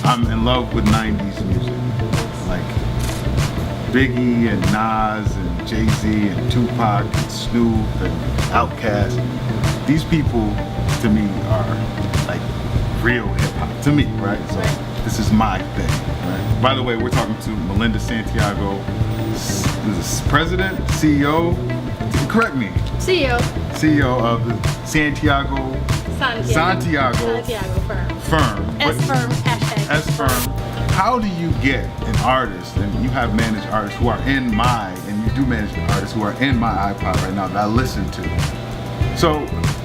I'm in love with 90s music. Like Biggie and Nas and Jay-Z and Tupac and Snoop and Outkast. These people, to me, are like real hip-hop, to me, right? So this is my thing, right? By the way, we're talking to Melinda Santiago, president, CEO, correct me. CEO of the Santiago firm. S-firm, hashtag. S-firm. How do you get an artist, and you have managed artists who are in my, and you do manage artists who are in my iPod right now that I listen to. So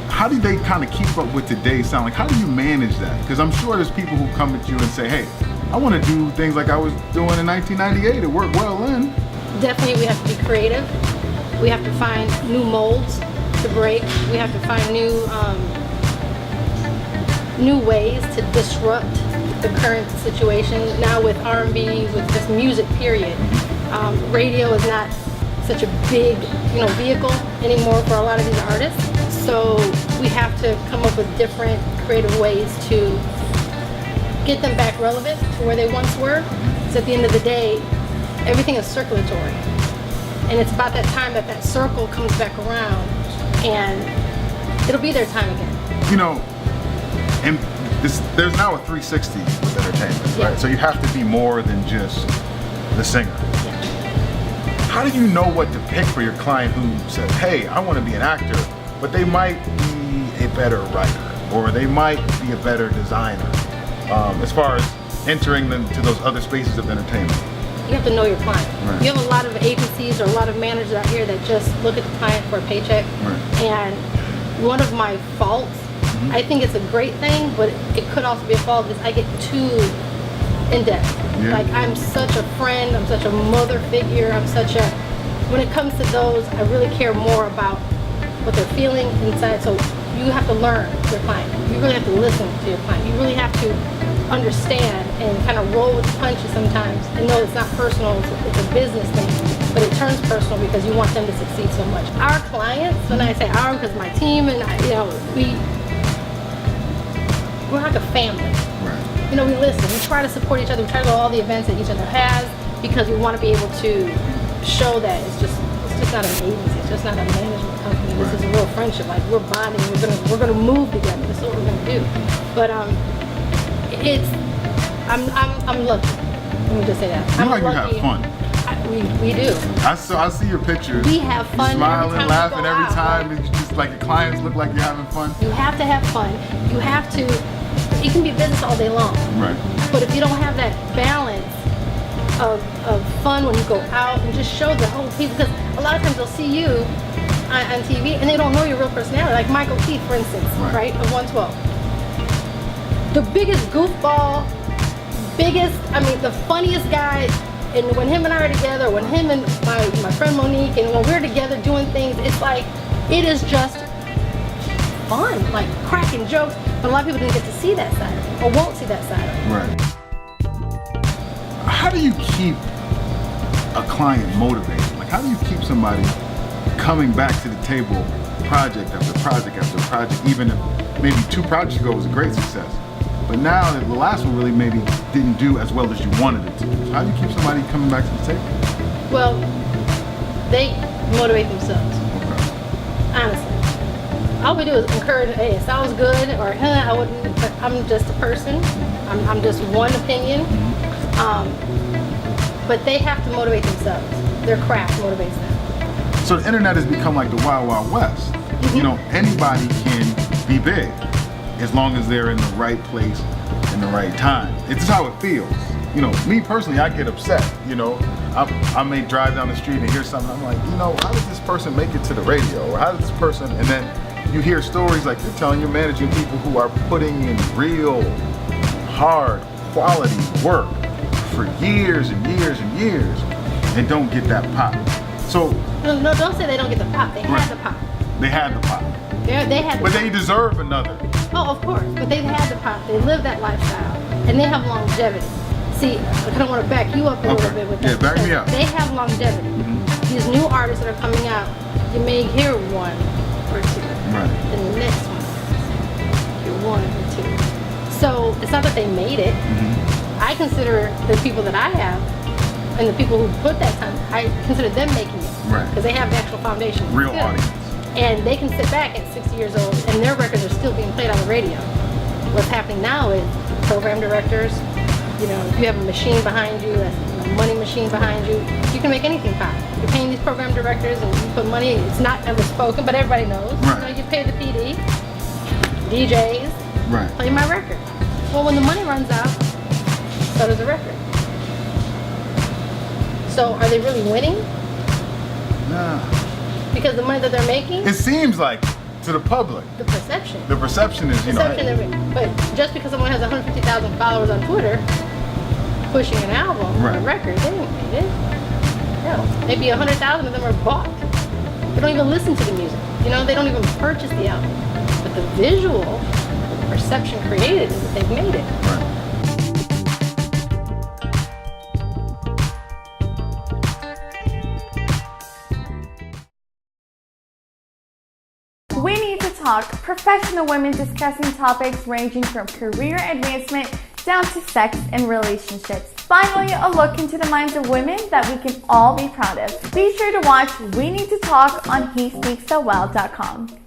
how do they kind of keep up with today's sound? Like, how do you manage that? Because I'm sure there's people who come at you and say, hey, I want to do things like I was doing in 1998. It worked well then. Definitely we have to be creative. We have to find new molds to break. We have to find new ways to disrupt the current situation. Now with R&B, with just music period, radio is not such a big vehicle anymore for a lot of these artists. So we have to come up with different creative ways to get them back relevant to where they once were. So at the end of the day, everything is circulatory. And it's about that time that that circle comes back around and it'll be their time again. You know, and there's now a 360 with entertainment, right? So you have to be more than just the singer. Yeah. How do you know what to pick for your client who says, hey, I want to be an actor, but they might be a better writer or they might be a better designer, as far as entering them to those other spaces of entertainment? You have to know your client. Right. You have a lot of agencies or a lot of managers out here that just look at the client for a paycheck. Right. And one of my faults, I think it's a great thing, but it could also be a fault, is I get too in-depth. Yeah. Like, I'm such a friend, I'm such a mother figure, when it comes to those, I really care more about what they're feeling inside. So you have to learn your client. You really have to listen to your client. You really have to understand and kind of roll with the punches sometimes and know it's not personal, it's a business thing, but it turns personal because you want them to succeed so much. Our clients, when I say our, because my team and we're like a family. Right. We listen, we try to support each other, we try to go to all the events that each other has because we want to be able to show that it's just not an agency, it's just not a management company. Right. This is a real friendship. Like, we're bonding, we're gonna move together. This is what we're gonna do. But I'm lucky. Let me just say that. You have fun. We do. I see your pictures. We have fun. You're smiling, laughing every out, time. right? It's just like your clients look like you're having fun. You have to have fun. You have to. It can be business all day long. Right. But if you don't have that balance of fun when you go out and just show the whole people, because a lot of times they'll see you on TV and they don't know your real personality. Like Michael Keith, for instance, right, of 112. The biggest goofball, the funniest guy, and when him and I are together, when him and my friend Monique, and when we're together doing things, it's like, it is just fun, like cracking jokes, but a lot of people didn't get to see that side of it, or won't see that side of it. Right. How do you keep a client motivated? Like, how do you keep somebody coming back to the table project after project after project, even if maybe 2 projects ago was a great success, but now the last one really maybe didn't do as well as you wanted it to? So how do you keep somebody coming back to the table? Well, they motivate themselves. Okay. Honestly. All we do is encourage, hey, it sounds good, or I wouldn't, but I'm just a person. I'm just one opinion. But they have to motivate themselves. Their craft motivates them. So the internet has become like the Wild Wild West. Anybody can be big as long as they're in the right place in the right time. It's just how it feels. Me personally, I get upset. I may drive down the street and hear something. I'm like, how did this person make it to the radio? Or how did this person, and then you hear stories like you're telling, you're managing people who are putting in real hard quality work for years and years and years and don't get that pop. So no, don't say they don't get the pop. They had the pop. They had the pop. They had the but pop. They deserve another. Oh, of course. But they've had the pop. They live that lifestyle. And they have longevity. See, I kind of want to back you up a little bit with that. Yeah, back me up. They have longevity. These new artists that are coming out, you may hear 1 or 2. Right. And the next one, hear 1 or 2. So it's not that they made it. I consider the people that I have and the people who put that time, I consider them making it. Right. Because they have the actual foundation. Real still. audience. And they can sit back at 60 years old and their records are still being played on the radio. What's happening now is program directors, you know, if you have a machine behind you, a money machine behind you, you can make anything pop. You're paying these program directors and you put money, it's not ever spoken, but everybody knows. Right. You know, you pay the PD, DJs, Right. play my record. Well, when the money runs out, so does the record. So are they really winning? Nah. Because the money that they're making, It seems like to the public. the perception. The perception is, you know, Perception that but just because someone has 150,000 followers on Twitter pushing an album or a Right. record, they didn't make it. No. Maybe 100,000 of them are bought. They don't even listen to the music. You know, they don't even purchase the album. But the visual, the perception created is that they've made it. right. We Need to Talk, professional women discussing topics ranging from career advancement down to sex and relationships. Finally, a look into the minds of women that we can all be proud of. Be sure to watch We Need to Talk on HeSpeaksSoWell.com.